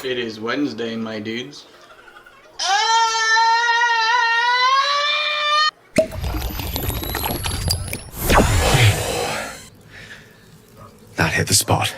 It is Wednesday, my dudes. That hit the spot.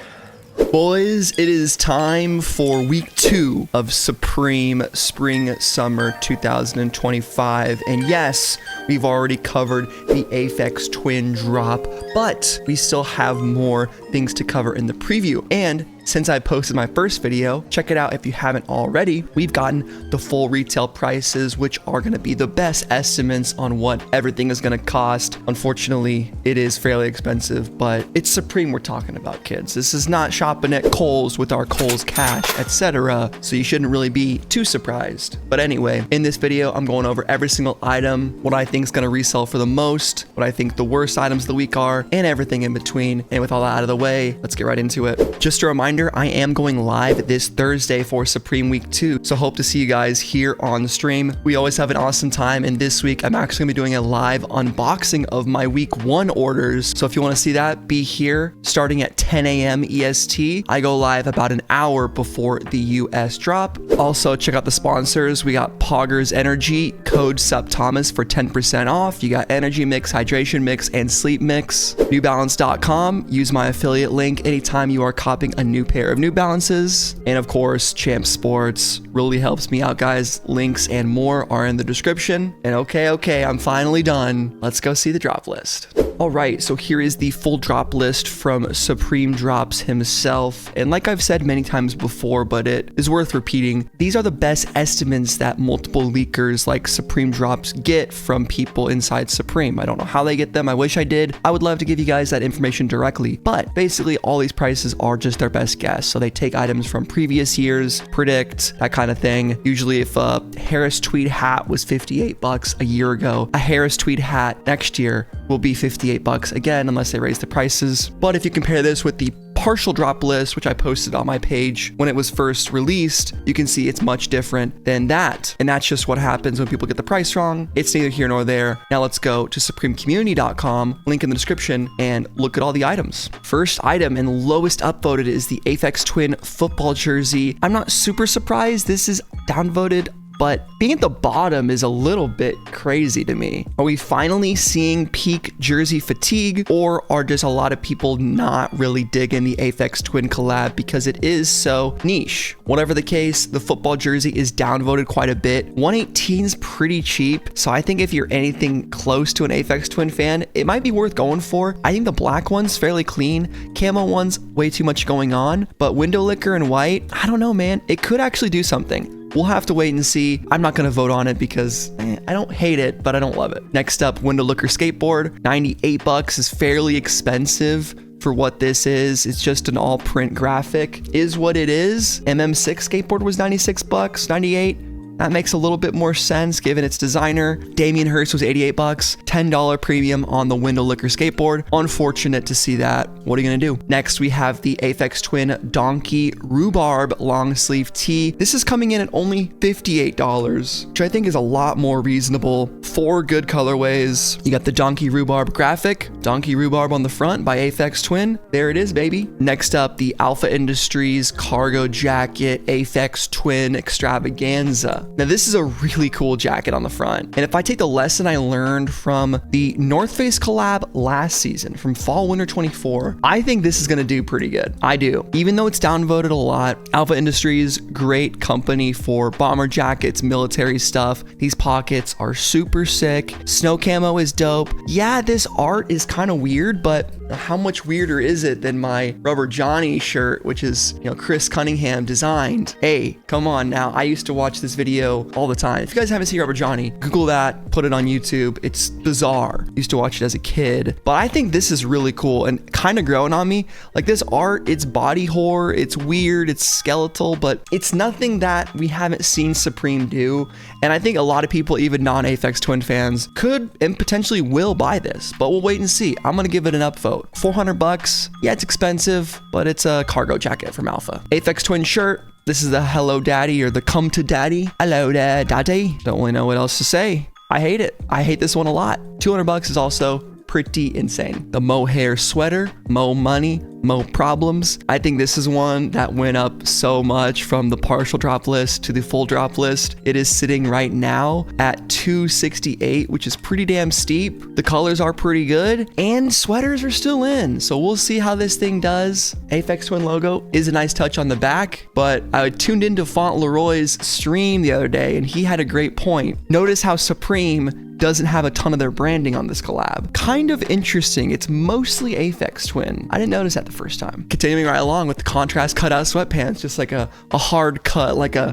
Boys, it is time for week 2 of Supreme Spring Summer 2025. And yes, we've already covered the Aphex Twin drop, but we still have more things to cover in the preview. And since I posted my first video, check it out if you haven't already. We've gotten the full retail prices, which are going to be the best estimates on what everything is going to cost. Unfortunately, it is fairly expensive, but it's Supreme we're talking about, kids. This is not shopping at Kohl's with our Kohl's cash, etc. So you shouldn't really be too surprised. But anyway, in this video, I'm going over every single item, what I think is going to resell for the most, what I think the worst items of the week are, and everything in between. And with all that out of the way, let's get right into it. Just a reminder, I am going live this Thursday for Supreme Week 2, so hope to see you guys here on the stream. We always have an awesome time, and this week I'm actually going to be doing a live unboxing of my Week 1 orders. So if you want to see that, be here starting at 10 a.m. EST. I go live about an hour before the US drop. Also, check out the sponsors. We got Poggers Energy, code SupThomas for 10% off. You got Energy Mix, Hydration Mix, and Sleep Mix. NewBalance.com. Use my affiliate link anytime you are copying a new pair of New Balances. And of course, Champ Sports really helps me out, guys. Links and more are in the description. And okay, I'm finally done. Let's go see the drop list. All right, so here is the full drop list from Supreme Drops himself. And like I've said many times before, but it is worth repeating, these are the best estimates that multiple leakers like Supreme Drops get from people inside Supreme. I don't know how they get them. I wish I did. I would love to give you guys that information directly, but basically all these prices are just their best guess. So they take items from previous years, predict, that kind of thing. Usually if a Harris tweed hat was $58 a year ago, a Harris tweed hat next year will be $58 again, unless they raise the prices. But if you compare this with the partial drop list, which I posted on my page when it was first released, you can see it's much different than that. And that's just what happens when people get the price wrong. It's neither here nor there. Now let's go to supremecommunity.com, link in the description, and look at all the items. First item and lowest upvoted is the Aphex Twin football jersey. I'm not super surprised this is downvoted, but being at the bottom is a little bit crazy to me. Are we finally seeing peak jersey fatigue, or are just a lot of people not really digging the Aphex Twin collab because it is so niche? Whatever the case, the football jersey is downvoted quite a bit. 118 is pretty cheap, so I think if you're anything close to an Aphex Twin fan, it might be worth going for. I think the black one's fairly clean. Camo one's way too much going on, but window licker and white, I don't know, man. It could actually do something. We'll have to wait and see. I'm not going to vote on it because I don't hate it, but I don't love it. Next up, window licker skateboard. $98 is fairly expensive for what this is. It's just an all print graphic. Is what it is. MM6 skateboard was $96, $98. That makes a little bit more sense given its designer. Damien Hirst was $88, $10 premium on the window licker skateboard. Unfortunate to see that. What are you gonna do? Next, we have the Aphex Twin Donkey Rhubarb long sleeve tee. This is coming in at only $58, which I think is a lot more reasonable. 4 good colorways. You got the Donkey Rhubarb graphic, Donkey Rhubarb on the front by Aphex Twin. There it is, baby. Next up, the Alpha Industries cargo jacket Aphex Twin extravaganza. Now this is a really cool jacket on the front. And if I take the lesson I learned from the North Face collab last season from fall winter 24, I think this is going to do pretty good. I do. Even though it's downvoted a lot, Alpha Industries, great company for bomber jackets, military stuff. These pockets are super sick. Snow camo is dope. Yeah, this art is kind of weird, but how much weirder is it than my Rubber Johnny shirt, which is, Chris Cunningham designed? Hey, come on now. I used to watch this video all the time. If you guys haven't seen Rubber Johnny, Google that, put it on YouTube. It's bizarre. Used to watch it as a kid, but I think this is really cool and kind of growing on me. Like this art, it's body horror, it's weird, it's skeletal, but it's nothing that we haven't seen Supreme do. And I think a lot of people, even non-Aphex Twin fans, could and potentially will buy this, but we'll wait and see. I'm gonna give it an upvote. $400. Yeah, it's expensive, but it's a cargo jacket from Alpha. Aphex Twin shirt. This is the Hello Daddy or the Come to Daddy. Hello there, Daddy. Don't really know what else to say. I hate it. I hate this one a lot. $200 is also pretty insane. The mohair sweater, mo money, mo problems. I think this is one that went up so much from the partial drop list to the full drop list. It is sitting right now at $268, which is pretty damn steep. The colors are pretty good and sweaters are still in. So we'll see how this thing does. Aphex Twin logo is a nice touch on the back, but I tuned into Fauntleroy's stream the other day and he had a great point. Notice how Supreme doesn't have a ton of their branding on this collab. Kind of interesting. It's mostly Aphex Twin. I didn't notice that the first time. Continuing right along with the contrast cutout sweatpants, just like a hard cut, like a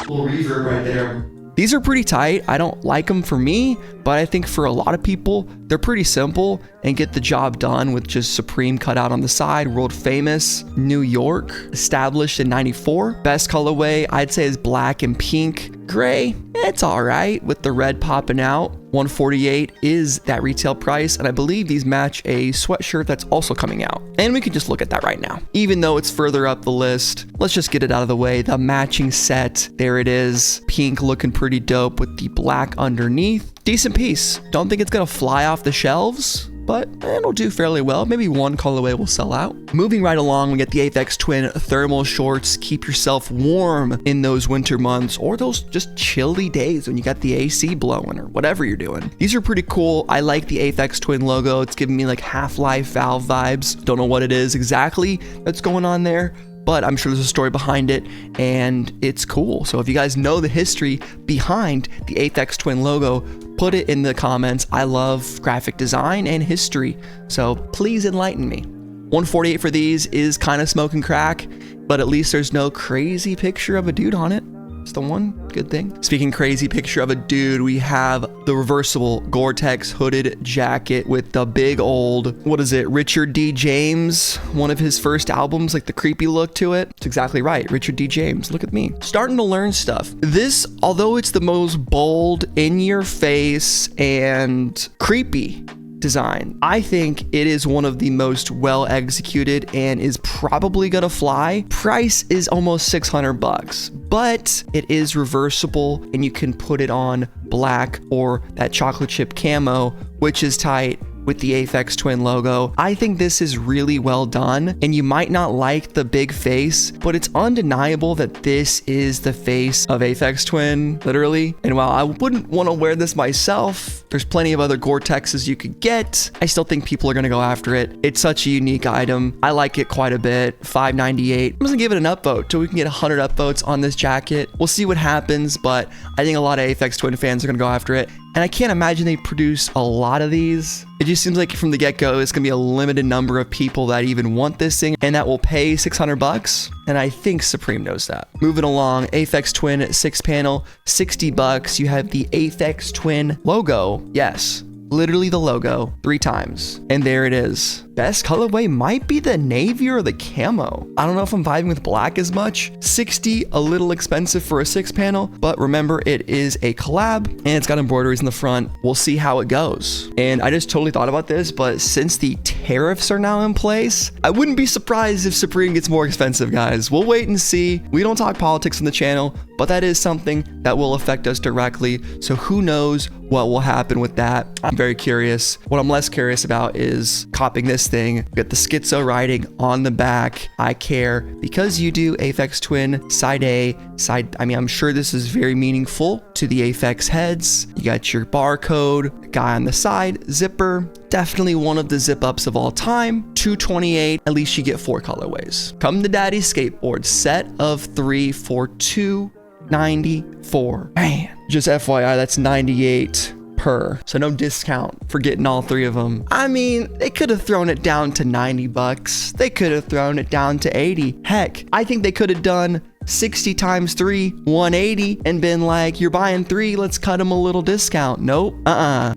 little reverb right there. These are pretty tight. I don't like them for me, but I think for a lot of people, they're pretty simple and get the job done with just Supreme cut out on the side. World famous, New York, established in '94. Best colorway, I'd say, is black and pink. Gray, it's all right with the red popping out. $148 is that retail price, and I believe these match a sweatshirt that's also coming out. And we can just look at that right now. Even though it's further up the list, let's just get it out of the way. The matching set, there it is. Pink looking pretty dope with the black underneath. Decent piece. Don't think it's gonna fly off the shelves, but it'll do fairly well. Maybe one colorway will sell out. Moving right along, we get the Aphex Twin thermal shorts. Keep yourself warm in those winter months or those just chilly days when you got the AC blowing or whatever you're doing. These are pretty cool. I like the Aphex Twin logo. It's giving me like Half-Life Valve vibes. Don't know what it is exactly that's going on there, but I'm sure there's a story behind it and it's cool. So if you guys know the history behind the Aphex Twin logo, put it in the comments. I love graphic design and history, so please enlighten me. $148 for these is kind of smoking crack, but at least there's no crazy picture of a dude on it. It's the one good thing. Speaking crazy picture of a dude, we have the reversible Gore-Tex hooded jacket with the big old, what is it, Richard D. James, one of his first albums, like the creepy look to it. It's exactly right, Richard D. James, look at me. Starting to learn stuff. This, although it's the most bold, in your face, and creepy design, I think it is one of the most well executed and is probably gonna fly. Price is almost $600, but it is reversible and you can put it on black or that chocolate chip camo, which is tight with the Aphex Twin logo. I think this is really well done, and you might not like the big face, but it's undeniable that this is the face of Aphex Twin, literally. And while I wouldn't want to wear this myself, there's plenty of other Gore-Texes you could get. I still think people are gonna go after it. It's such a unique item. I like it quite a bit. $598. I'm gonna give it an upvote till we can get 100 upvotes on this jacket. We'll see what happens, but I think a lot of Aphex Twin fans are gonna go after it. And I can't imagine they produce a lot of these. It just seems like from the get-go, it's gonna be a limited number of people that even want this thing and that will pay $600. And I think Supreme knows that. Moving along, Aphex Twin 6-panel, $60. You have the Aphex Twin logo. Yes, literally the logo 3 times. And there it is. Best colorway might be the navy or the camo. I don't know if I'm vibing with black as much. $60, a little expensive for a 6-panel, but remember it is a collab and it's got embroideries in the front. We'll see how it goes. And I just totally thought about this, but since the tariffs are now in place, I wouldn't be surprised if Supreme gets more expensive, guys. We'll wait and see. We don't talk politics on the channel, but that is something that will affect us directly. So who knows what will happen with that. I'm very curious. What I'm less curious about is copying this thing. Get the schizo writing on the back. I care because you do. Aphex Twin side A, side. I mean, I'm sure this is very meaningful to the Aphex heads. You got your barcode, guy on the side, zipper. Definitely one of the zip ups of all time. $228. At least you get 4 colorways. Come to Daddy's Skateboards, set of 3 for $294. Man, just FYI, that's 98 per. So no discount for getting all 3 of them. I mean, they could have thrown it down to $90. They could have thrown it down to 80. Heck, I think they could have done 60 times 3, 180, and been like, you're buying 3, let's cut them a little discount. Nope.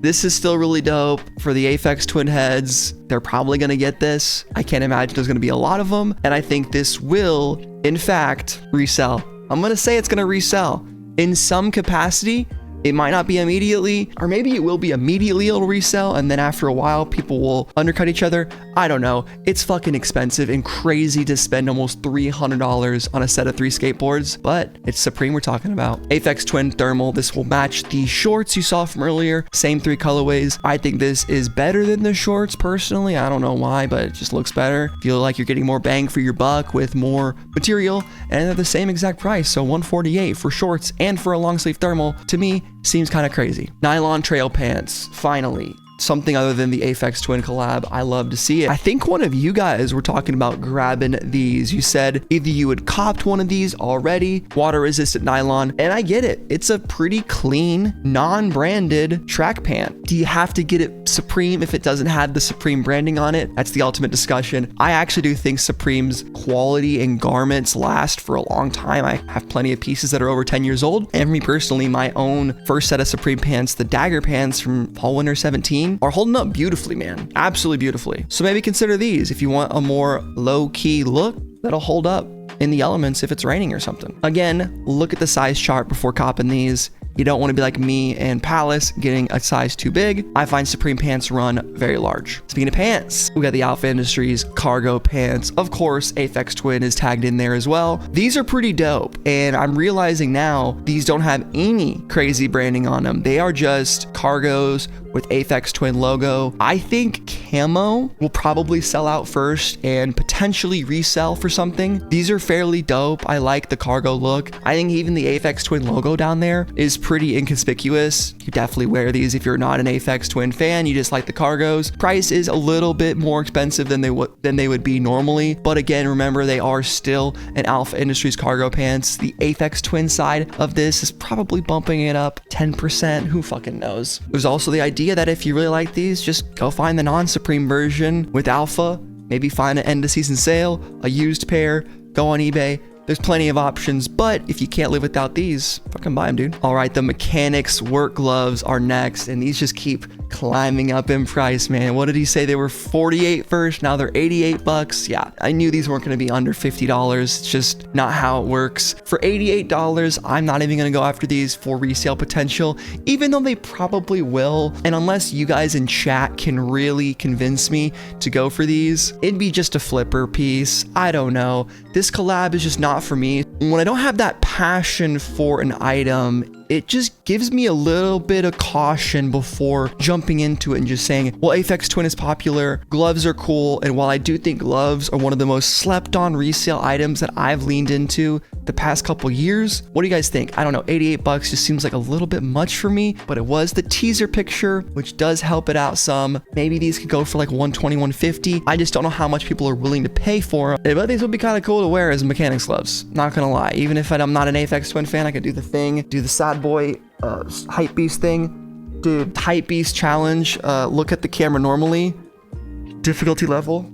This is still really dope for the Aphex Twin heads. They're probably gonna get this. I can't imagine there's gonna be a lot of them, and I think this will, in fact, resell. I'm gonna say it's gonna resell in some capacity. It might not be immediately, or maybe it will be immediately, it'll resell, and then after a while, people will undercut each other. I don't know. It's fucking expensive and crazy to spend almost $300 on a set of 3 skateboards, but it's Supreme we're talking about. Aphex Twin Thermal. This will match the shorts you saw from earlier. Same 3 colorways. I think this is better than the shorts personally. I don't know why, but it just looks better. Feel like you're getting more bang for your buck with more material, and they're the same exact price. So $148 for shorts and for a long sleeve thermal, to me, seems kind of crazy. Nylon trail pants, finally. Something other than the Aphex Twin collab. I love to see it. I think one of you guys were talking about grabbing these. You said either you had copped one of these already, water resistant nylon, and I get it. It's a pretty clean, non-branded track pant. Do you have to get it Supreme if it doesn't have the Supreme branding on it? That's the ultimate discussion. I actually do think Supreme's quality and garments last for a long time. I have plenty of pieces that are over 10 years old. And me personally, my own first set of Supreme pants, the Dagger pants from Fall Winter 17, are holding up beautifully, man. Absolutely beautifully. So maybe consider these if you want a more low-key look that'll hold up in the elements if it's raining or something. Again, look at the size chart before copping these. You don't want to be like me and Palace getting a size too big. I find Supreme pants run very large. Speaking of pants, we got the Alpha Industries cargo pants. Of course, Aphex Twin is tagged in there as well. These are pretty dope, and I'm realizing now these don't have any crazy branding on them. They are just cargos with Aphex Twin logo. I think camo will probably sell out first and potentially resell for something. These are fairly dope. I like the cargo look. I think even the Aphex Twin logo down there is pretty inconspicuous. You definitely wear these if you're not an Aphex Twin fan. You just like the cargos. Price is a little bit more expensive than they would be normally, but again, remember they are still an Alpha Industries cargo pants. The Aphex Twin side of this is probably bumping it up 10%. Who fucking knows? There's also the idea that if you really like these, just go find the non-Supreme version with Alpha. Maybe find an end of season sale, a used pair, go on eBay. There's plenty of options, but if you can't live without these, fucking buy them, dude. All right, the mechanics work gloves are next, and these just keep climbing up in price, man. What did he say? They were $48 first, now they're $88. Yeah, I knew these weren't gonna be under $50. It's just not how it works. For $88, I'm not even gonna go after these for resale potential, even though they probably will. And unless you guys in chat can really convince me to go for these, it'd be just a flipper piece. I don't know. This collab is just not for me. When I don't have that passion for an item, it just gives me a little bit of caution before jumping into it and just saying, well, Aphex Twin is popular, gloves are cool, and while I do think gloves are one of the most slept on resale items that I've leaned into the past couple years, what do you guys think? I don't know, $88 just seems like a little bit much for me, but it was the teaser picture, which does help it out some. Maybe these could go for like $120, $150. I just don't know how much people are willing to pay for them. But these would be kind of cool to wear as mechanics gloves, not gonna lie. Even if I'm not an Aphex Twin fan, I could do the thing, do the sad boy hype beast thing. Dude, hype beast challenge, look at the camera normally, difficulty level,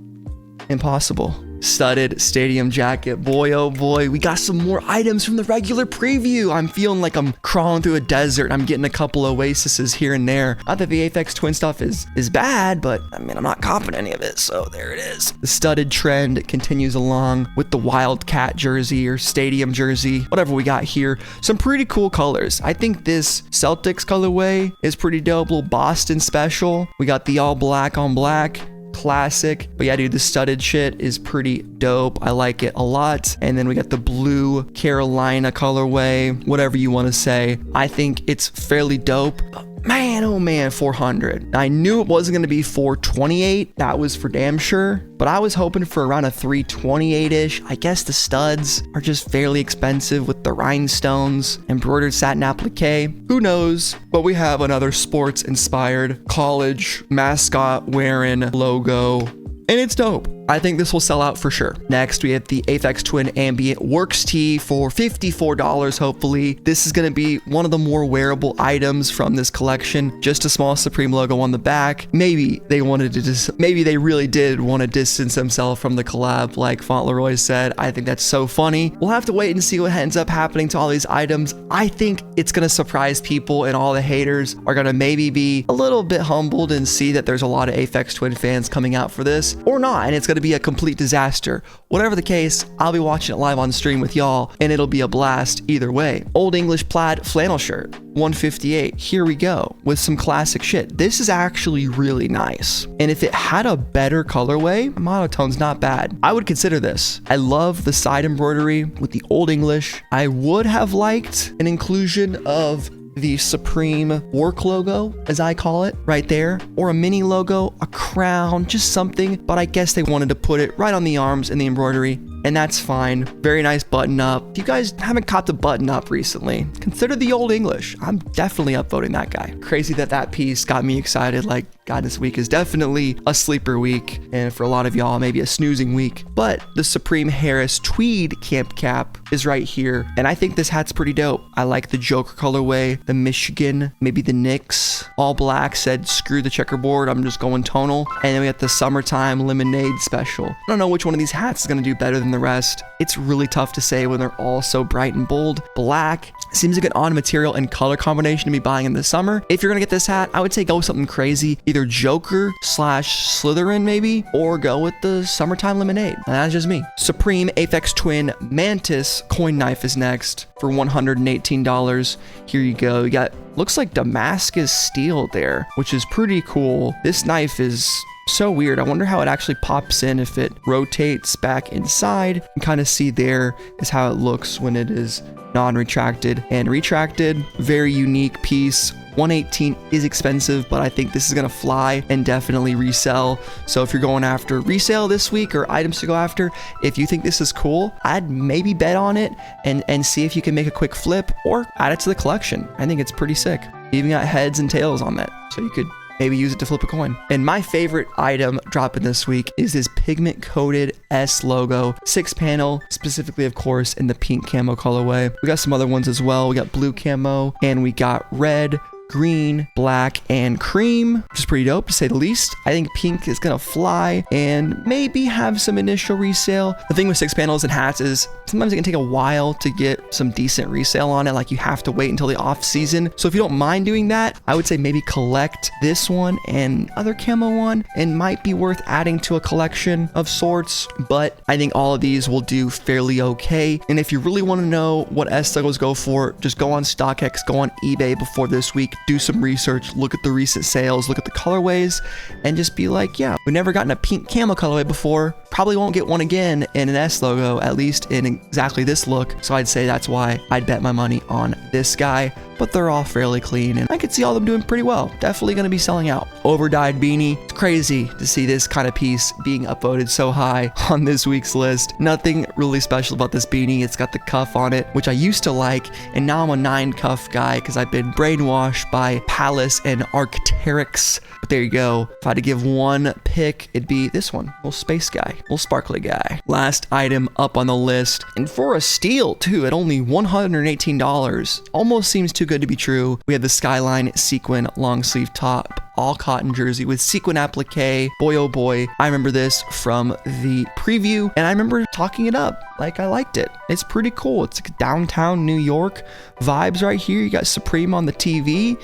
impossible. Studded stadium jacket. Boy, oh boy, we got some more items from the regular preview. I'm feeling like I'm crawling through a desert. I'm getting a couple oases here and there. Not that the Aphex Twin stuff is bad, but I mean, I'm not copping any of it, so there it is. The studded trend continues along with the Wildcat jersey or stadium jersey, whatever we got here. Some pretty cool colors. I think this Celtics colorway is pretty dope. Little Boston special. We got the all black on black. Classic. But yeah, dude, the studded shit is pretty dope. I like it a lot. And then we got the blue Carolina colorway, whatever you want to say. I think it's fairly dope. Man, oh man, 400. I knew it wasn't going to be 428. That was for damn sure. But I was hoping for around a 328-ish. I guess the studs are just fairly expensive with the rhinestones, embroidered satin applique. Who knows? But we have another sports-inspired college mascot wearing logo. And it's dope. I think this will sell out for sure. Next, we have the Aphex Twin Ambient Works tee for $54, hopefully. This is going to be one of the more wearable items from this collection. Just a small Supreme logo on the back. Maybe they really did want to distance themselves from the collab, like Fauntleroy said. I think that's so funny. We'll have to wait and see what ends up happening to all these items. I think it's going to surprise people, and all the haters are going to maybe be a little bit humbled and see that there's a lot of Aphex Twin fans coming out for this, or not, and it's going going to be a complete disaster. Whatever the case, I'll be watching it live on stream with y'all, and it'll be a blast either way. Old English plaid flannel shirt, $158. Here we go with some classic shit. This is actually really nice. And if it had a better colorway, monotone's not bad. I would consider this. I love the side embroidery with the Old English. I would have liked an inclusion of the Supreme work logo, as I call it, right there, or a mini logo, a crown, just something, but I guess they wanted to put it right on the arms and the embroidery, and that's fine. Very nice button up. If you guys haven't caught the button up recently, consider the Old English. I'm definitely upvoting that guy. Crazy that piece got me excited. Like, God, this week is definitely a sleeper week, and for a lot of y'all, maybe a snoozing week. But the Supreme Harris Tweed Camp Cap is right here, and I think this hat's pretty dope. I like the Joker colorway, the Michigan, maybe the Knicks, all black, said screw the checkerboard, I'm just going tonal. And then we got the Summertime Lemonade Special. I don't know which one of these hats is gonna do better than the rest. It's really tough to say when they're all so bright and bold. Black seems like an odd material and color combination to be buying in the summer. If you're gonna get this hat, I would say go with something crazy. Either Joker / Slytherin maybe, or go with the Summertime Lemonade. And that's just me. Supreme Aphex Twin Mantis coin knife is next for $118. Here you go. You got, looks like Damascus steel there, which is pretty cool. This knife is so weird. I wonder how it actually pops in if it rotates back inside. You can kind of see there is how it looks when it is non-retracted and retracted. Very unique piece. $118 is expensive, but I think this is gonna fly and definitely resell. So if you're going after resale this week or items to go after, if you think this is cool, I'd maybe bet on it and see if you can make a quick flip or add it to the collection. I think it's pretty sick. You even got heads and tails on that, so you could maybe use it to flip a coin. And my favorite item dropping this week is this pigment coated S logo, 6-panel, specifically of course in the pink camo colorway. We got some other ones as well. We got blue camo and we got red, green, black, and cream, which is pretty dope to say the least. I think pink is gonna fly and maybe have some initial resale. The thing with 6 panels and hats is sometimes it can take a while to get some decent resale on it. Like you have to wait until the off season. So if you don't mind doing that, I would say maybe collect this one and other camo one, and might be worth adding to a collection of sorts. But I think all of these will do fairly okay. And if you really want to know what S logos go for, just go on StockX, go on eBay before this week, do some research, look at the recent sales, look at the colorways, and just be like, yeah, we've never gotten a pink camo colorway before, probably won't get one again in an S logo, at least in exactly this look. So I'd say that's why I'd bet my money on this guy, but they're all fairly clean and I could see all of them doing pretty well. Definitely going to be selling out. Overdyed beanie. It's crazy to see this kind of piece being upvoted so high on this week's list. Nothing really special about this beanie. It's got the cuff on it, which I used to like, and now I'm a 9 cuff guy because I've been brainwashed by Palace and Arc'teryx. But there you go. If I had to give one pick, it'd be this one. Little space guy, little sparkly guy. Last item up on the list, and for a steal too, at only $118. Almost seems too good to be true. We have the Skyline sequin long sleeve top, all cotton jersey with sequin applique. Boy, oh boy, I remember this from the preview and I remember talking it up. Like, I liked it. It's pretty cool. It's like downtown New York vibes right here. You got Supreme on the TV,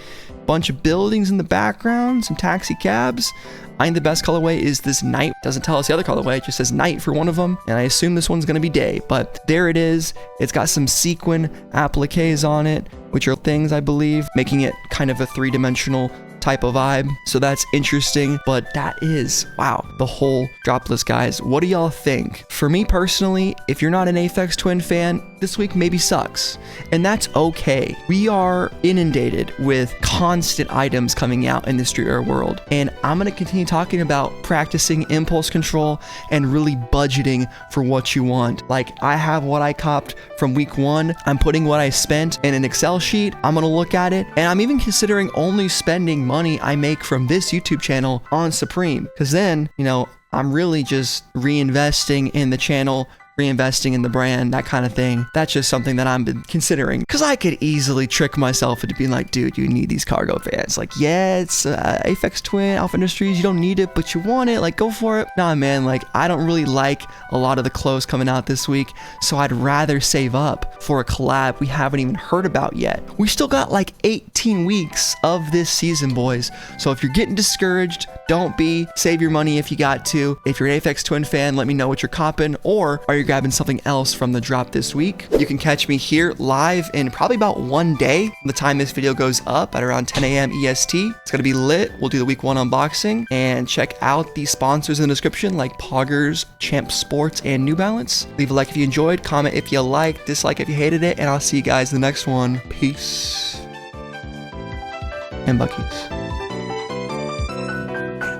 bunch of buildings in the background, some taxi cabs. I think the best colorway is this night. Doesn't tell us the other colorway, it just says night for one of them. And I assume this one's gonna be day, but there it is. It's got some sequin appliques on it, which are things I believe, making it kind of a 3-dimensional type of vibe. So that's interesting, but that is, wow, the whole Droplist, guys. What do y'all think? For me personally, if you're not an Aphex Twin fan, this week maybe sucks, and that's okay. We are inundated with constant items coming out in the streetwear world, and I'm gonna continue talking about practicing impulse control and really budgeting for what you want. Like, I have what I copped from week 1. I'm putting what I spent in an Excel sheet. I'm gonna look at it, and I'm even considering only spending money I make from this YouTube channel on Supreme, because then, you know, I'm really just reinvesting in the channel, reinvesting in the brand, that kind of thing. That's just something that I've been considering, because I could easily trick myself into being like, dude, you need these cargo pants. Like, yeah, it's Aphex Twin, Alpha Industries, you don't need it, but you want it, like, go for it. Nah, man, like, I don't really like a lot of the clothes coming out this week, so I'd rather save up for a collab we haven't even heard about yet. We still got like 18 weeks of this season, boys. So if you're getting discouraged, don't be. Save your money if you got to. If you're an Aphex Twin fan, let me know what you're copping, or are you grabbing something else from the drop this week? You can catch me here live in probably about 1 day, the time this video goes up at around 10 a.m. EST. It's gonna be lit. We'll do the week 1 unboxing, and check out the sponsors in the description like Poggers, Champ Sports, and New Balance. Leave a like if you enjoyed, comment if you liked, dislike if you hated it, and I'll see you guys in the next one. Peace and Buckies.